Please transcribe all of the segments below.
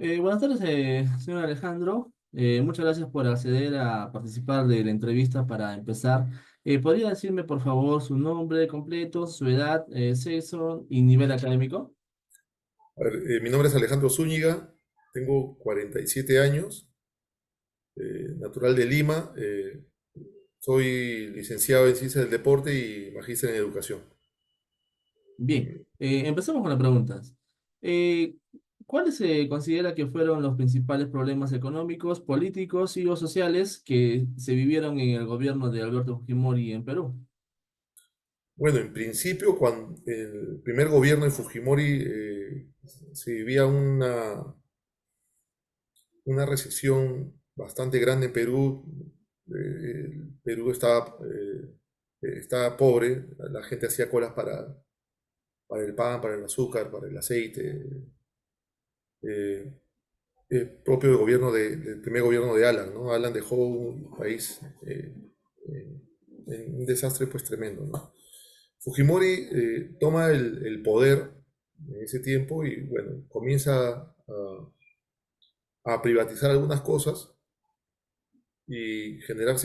Buenas tardes, señor Alejandro. Muchas gracias por acceder a participar de la entrevista para empezar. ¿Podría decirme, por favor, su nombre completo, su edad, sexo y nivel académico? A ver, mi nombre es Alejandro Zúñiga, tengo 47 años, natural de Lima, soy licenciado en Ciencias del Deporte y magíster en Educación. Bien, Mm, empecemos con las preguntas. Eh, ¿Cuáles se considera que fueron los principales problemas económicos, políticos y o sociales que se vivieron en el gobierno de Alberto Fujimori en Perú? Bueno, en principio, cuando el primer gobierno de Fujimori se vivía una recesión bastante grande en Perú. El Perú estaba pobre, la gente hacía colas para el pan, para el azúcar, para el aceite. eh, Propio del del primer gobierno de Alan, ¿no? Alan dejó un país eh, en un desastre pues tremendo, ¿no? Fujimori toma el poder en ese tiempo y bueno, comienza a privatizar algunas cosas y generar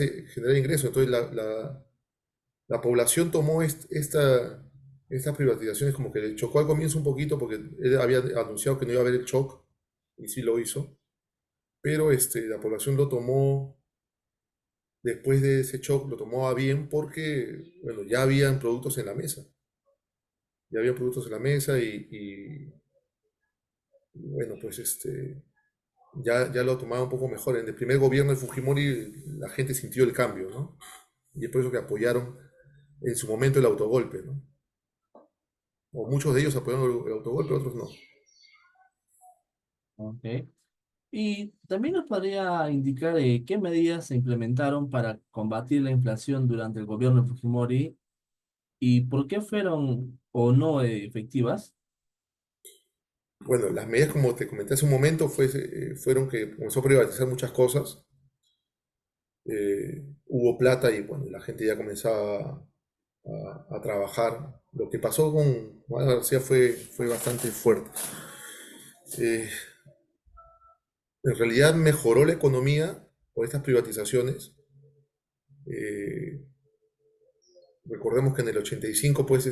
ingresos. Entonces la población tomó estas privatizaciones como que le chocó al comienzo un poquito porque él había anunciado que no iba a haber el shock y sí lo hizo, pero la población lo tomó después de ese shock, lo tomó a bien porque, bueno, ya habían productos en la mesa, ya había productos en la mesa y bueno, pues ya lo tomaba un poco mejor. En el primer gobierno de Fujimori la gente sintió el cambio, ¿no? Y es por eso que apoyaron en su momento el autogolpe, ¿no? O muchos de ellos apoyaron el autogolpe, otros no. Ok. Y también nos podría indicar qué medidas se implementaron para combatir la inflación durante el gobierno de Fujimori y por qué fueron o no efectivas. Bueno, las medidas, como te comenté hace un momento, fueron que comenzó a privatizar muchas cosas, hubo plata y bueno, la gente ya comenzaba a trabajar. Lo que pasó con Juan García fue bastante fuerte. Eh, en realidad mejoró la economía por estas privatizaciones. Eh, Recordemos que en el 85 pues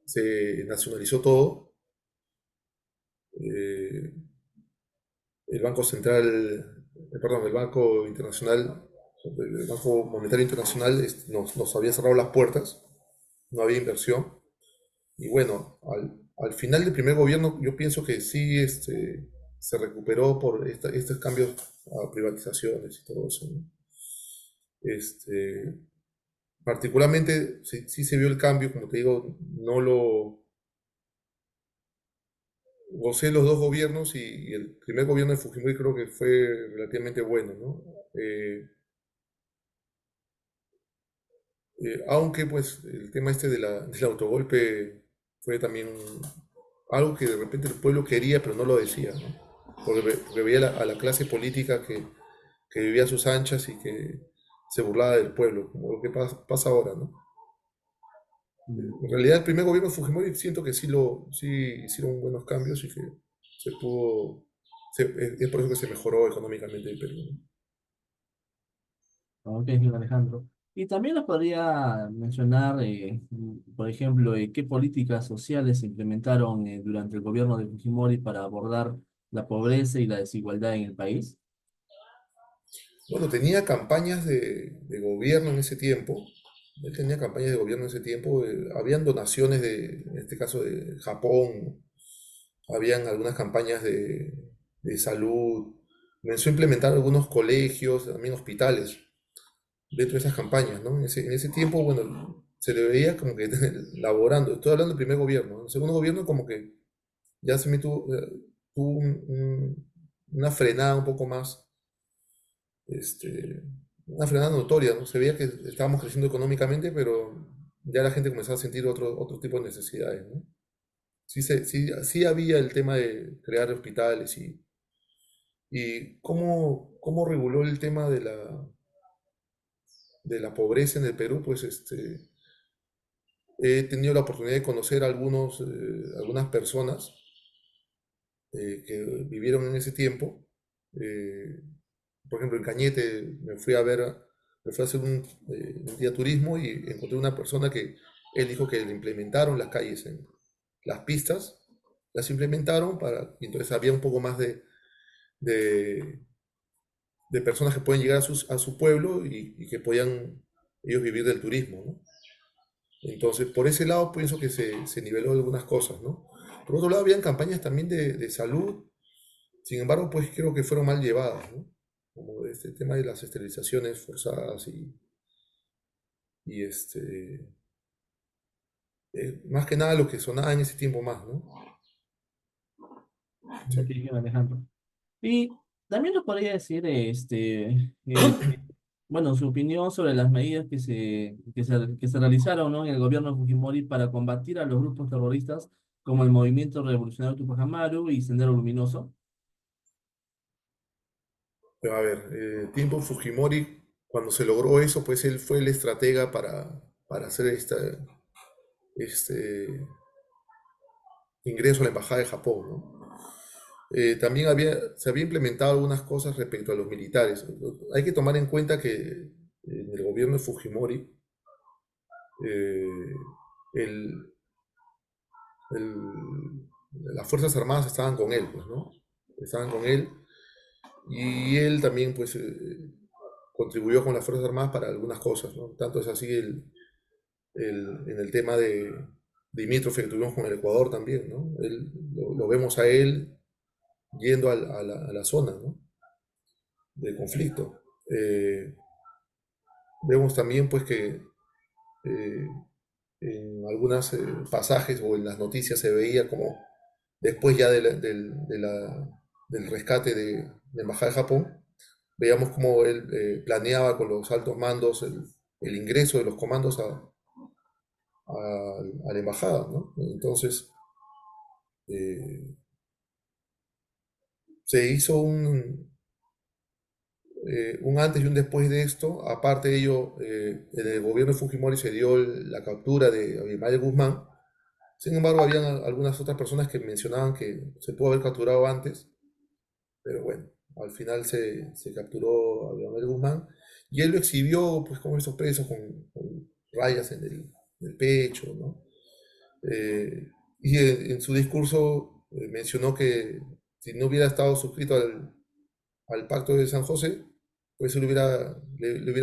se nacionalizó todo. Eh, el Banco Central, perdón, el Banco Internacional, el Banco Monetario Internacional nos había cerrado las puertas, no había inversión. Y bueno, al final del primer gobierno yo pienso que sí se recuperó por estos cambios a privatizaciones y todo eso, ¿no? Este, Particularmente sí se vio el cambio, como te digo, no lo gocé los dos gobiernos y el primer gobierno de Fujimori creo que fue relativamente bueno, ¿no? Aunque pues el tema del autogolpe fue también algo que de repente el pueblo quería pero no lo decía, ¿no? Porque veía a la clase política que vivía a sus anchas y que se burlaba del pueblo, como lo que pasa ahora, ¿no? Mm. En realidad el primer gobierno de Fujimori siento que sí hicieron buenos cambios y que se pudo, es por eso que se mejoró económicamente el Perú, ¿no? Ok, señor Alejandro. Y también nos podría mencionar, por ejemplo, qué políticas sociales se implementaron durante el gobierno de Fujimori para abordar la pobreza y la desigualdad en el país. Bueno, tenía campañas de gobierno en ese tiempo. Él tenía campañas de gobierno en ese tiempo. Habían donaciones en este caso de Japón. Habían algunas campañas de salud. Comenzó a implementar algunos colegios, también hospitales, dentro de esas campañas, ¿no? En ese tiempo, bueno, se le veía como que laborando. Estoy hablando del primer gobierno, ¿no? El segundo gobierno como que ya tuvo una frenada un poco más una frenada notoria, ¿no? Se veía que estábamos creciendo económicamente, pero ya la gente comenzaba a sentir otro tipo de necesidades, ¿no? Sí había el tema de crear hospitales y cómo reguló el tema de la pobreza en el Perú, pues he tenido la oportunidad de conocer algunas personas que vivieron en ese tiempo. Eh, por ejemplo, en Cañete me fui a hacer un día turismo y encontré una persona que él dijo que le implementaron las calles en las pistas, las implementaron y entonces había un poco más de, de personas que pueden llegar a su pueblo y que podían ellos vivir del turismo, ¿no? Entonces, por ese lado pienso que se niveló algunas cosas, ¿no? Por otro lado, habían campañas también de salud. Sin embargo, pues creo que fueron mal llevadas, ¿no? Como este tema de las esterilizaciones forzadas y más que nada lo que sonaba en ese tiempo más, ¿no? Sí. Ok, Alejandro. Y también nos podría decir, bueno, su opinión sobre las medidas que se realizaron, ¿no? En el gobierno de Fujimori para combatir a los grupos terroristas como el Movimiento Revolucionario Tupac Amaru y Sendero Luminoso. Pero a ver, tiempo Fujimori, cuando se logró eso, pues él fue el estratega para hacer este ingreso a la Embajada de Japón, ¿no? También se había implementado algunas cosas respecto a los militares. Hay que tomar en cuenta que en el gobierno de Fujimori, eh, el, el- las Fuerzas Armadas estaban con él, pues, ¿no? Estaban con él y él también, pues, contribuyó con las Fuerzas Armadas para algunas cosas, ¿no? Tanto es así en el tema de limítrofe que tuvimos con el Ecuador también, ¿no? Lo vemos a él yendo a la zona, ¿no? De conflicto. Vemos también, pues, que eh, en algunos pasajes o en las noticias se veía como después ya del rescate de la Embajada de Japón, veíamos cómo él planeaba con los altos mandos el ingreso de los comandos a la embajada, ¿no? Entonces, eh, se hizo un antes y un después de esto. Aparte de ello, en el gobierno de Fujimori se dio la captura de Abimael Guzmán. Sin embargo, habían algunas otras personas que mencionaban que se pudo haber capturado antes, pero bueno, al final se capturó a Abimael Guzmán y él lo exhibió pues como esos presos con rayas en el pecho, ¿no? Eh, y en su discurso mencionó que si no hubiera estado suscrito al pacto de San José, pues le hubiera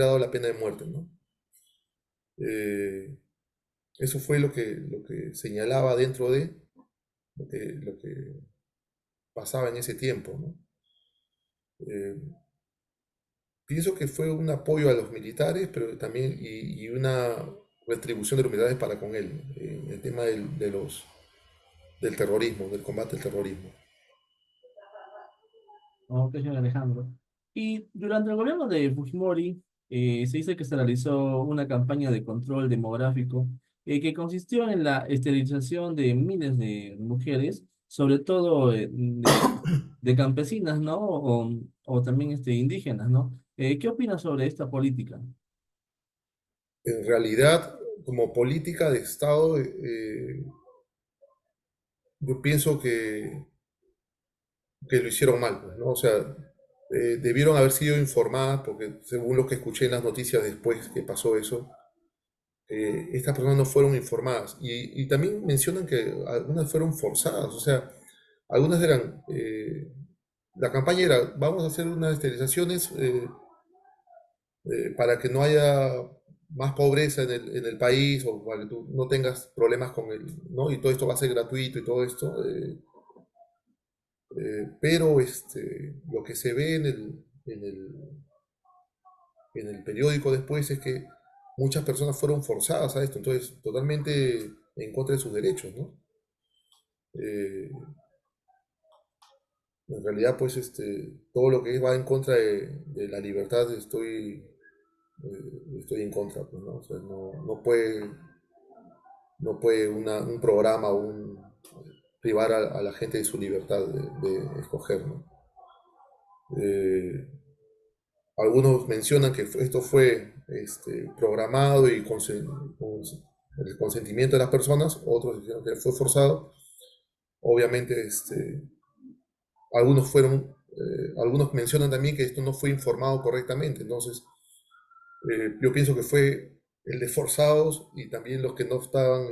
dado la pena de muerte, ¿no? Eh, Eso fue lo que señalaba dentro de lo que pasaba en ese tiempo, ¿no? Eh, Pienso que fue un apoyo a los militares, pero también y una retribución de los militares para con él, en el tema del terrorismo, del combate al terrorismo. Ok, señor Alejandro. Y durante el gobierno de Fujimori, se dice que se realizó una campaña de control demográfico que consistió en la esterilización de miles de mujeres, sobre todo de campesinas, ¿no? O también indígenas, ¿no? ¿Qué opinas sobre esta política? En realidad, como política de Estado, yo pienso que lo hicieron mal, pues, ¿no? O sea, debieron haber sido informadas, porque según lo que escuché en las noticias después que pasó eso, estas personas no fueron informadas. Y también mencionan que algunas fueron forzadas, o sea, algunas eran, la campaña era, vamos a hacer unas esterilizaciones para que no haya más pobreza en el país o para que tú no tengas problemas con él, ¿no? Y todo esto va a ser gratuito y todo esto. Pero lo que se ve en el periódico después es que muchas personas fueron forzadas a esto, entonces totalmente en contra de sus derechos, ¿no? Eh, en realidad, pues todo lo que va en contra de la libertad estoy en contra, pues, ¿no? O sea, no puede un programa privar a la gente de su libertad de escoger, ¿no? Eh, Algunos mencionan que esto fue programado y con el consentimiento de las personas, otros dijeron que fue forzado. Obviamente, algunos algunos mencionan también que esto no fue informado correctamente, entonces yo pienso que fue el de forzados y también los que no estaban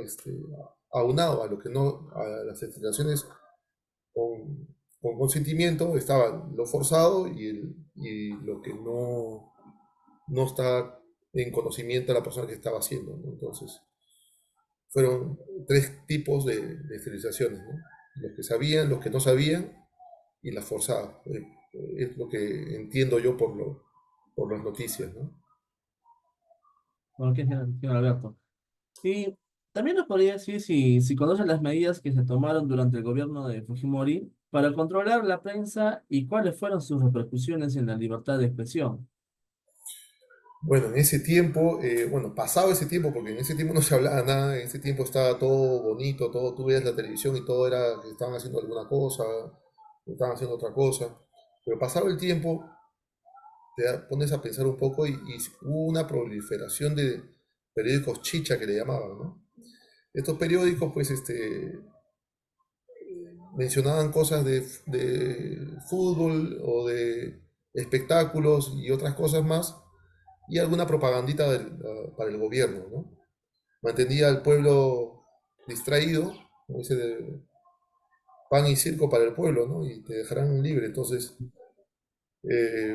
aunados a lo que no, a las explicaciones con, con consentimiento, estaba lo forzado y lo que no está en conocimiento de la persona que estaba haciendo, ¿no? Entonces, fueron tres tipos de esterilizaciones, ¿no? Los que sabían, los que no sabían y las forzadas. Es lo que entiendo yo por las noticias, ¿no? ¿Por qué, señor Alberto? Y también nos podría decir si conoce las medidas que se tomaron durante el gobierno de Fujimori para controlar la prensa y cuáles fueron sus repercusiones en la libertad de expresión. Bueno, en ese tiempo, bueno, pasado ese tiempo, porque en ese tiempo no se hablaba nada, en ese tiempo estaba todo bonito, todo, tú veías la televisión y todo era que estaban haciendo alguna cosa, estaban haciendo otra cosa, pero pasado el tiempo pones a pensar un poco y hubo una proliferación de periódicos chicha que le llamaban, ¿no? Estos periódicos, pues, mencionaban cosas de fútbol o de espectáculos y otras cosas más, y alguna propagandita para el gobierno, ¿no? Mantenía al pueblo distraído, como dice, pan y circo para el pueblo, ¿no? Y te dejarán libre. Entonces,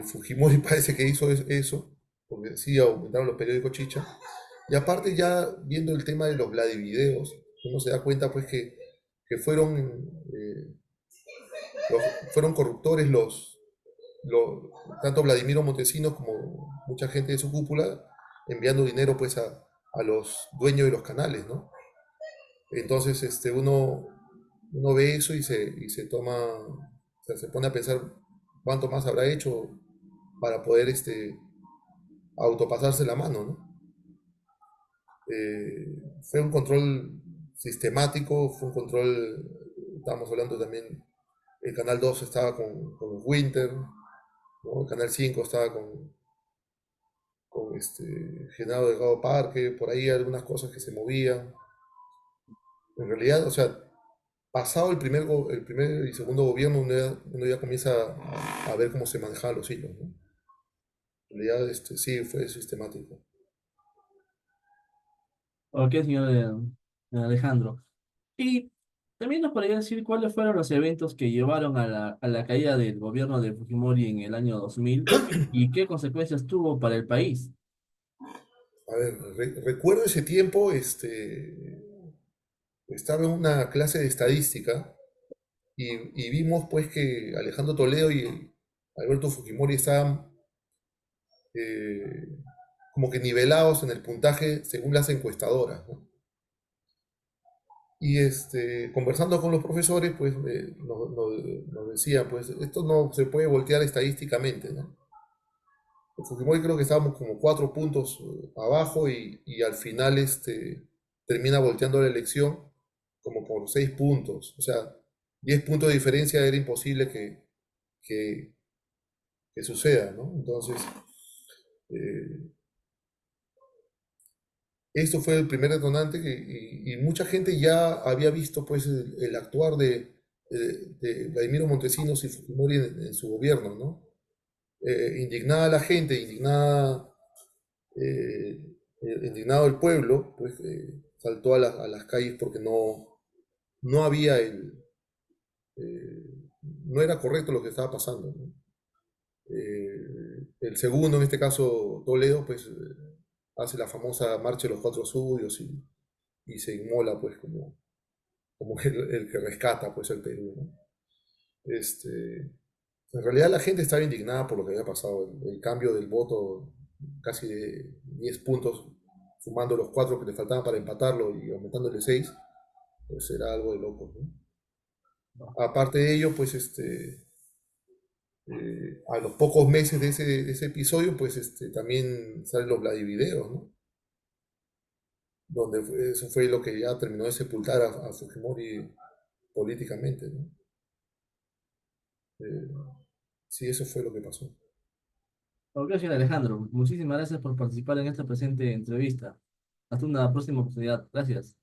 Fujimori parece que hizo eso, porque sí aumentaron los periódicos chicha. Y aparte ya viendo el tema de los Vladivideos, uno se da cuenta pues que fueron corruptores los, tanto Vladimiro Montesinos como mucha gente de su cúpula, enviando dinero pues a los dueños de los canales, ¿no? Entonces uno ve eso y se toma, o sea, se pone a pensar cuánto más habrá hecho para poder autopasarse la mano, ¿no? Fue un control sistemático, fue un control, estábamos hablando también, el Canal 2 estaba con los Winter, ¿no? El Canal 5 estaba con Genaro Delgado Parque, por ahí algunas cosas que se movían. En realidad, o sea, pasado el primer y segundo gobierno, uno ya comienza a ver cómo se manejaban los hilos, ¿no? En realidad, sí, fue sistemático. ¿Por qué, señor Alejandro? Y también nos podría decir cuáles fueron los eventos que llevaron a la caída del gobierno de Fujimori en el año 2000 y qué consecuencias tuvo para el país. A ver, recuerdo ese tiempo, estaba en una clase de estadística y vimos pues que Alejandro Toledo y Alberto Fujimori estaban eh, como que nivelados en el puntaje según las encuestadoras, ¿no? Y conversando con los profesores, pues nos decían, pues esto no se puede voltear estadísticamente, ¿no? En Fujimori creo que estábamos como 4 puntos abajo y al final termina volteando la elección como por 6 puntos. O sea, 10 puntos de diferencia era imposible que, que suceda, ¿no? Entonces, eh, esto fue el primer detonante y mucha gente ya había visto pues el actuar de Vladimiro Montesinos y Fujimori en su gobierno, ¿no? Indignada la gente, indignado el pueblo, pues saltó a las calles porque no había no era correcto lo que estaba pasando, ¿no? El segundo, en este caso Toledo, pues hace la famosa Marcha de los Cuatro Suyos y se inmola pues como el que rescata pues el Perú, ¿no? En realidad la gente estaba indignada por lo que había pasado, el cambio del voto casi de 10 puntos, sumando los 4 que le faltaban para empatarlo y aumentándole 6, pues era algo de loco, ¿no? Aparte de ello, pues a los pocos meses de ese episodio, pues también salen los Vladivideos, ¿no? Donde eso fue lo que ya terminó de sepultar a Fujimori políticamente, ¿no? Eh, sí, eso fue lo que pasó. Ok, señor Alejandro, muchísimas gracias por participar en esta presente entrevista. Hasta una próxima oportunidad. Gracias.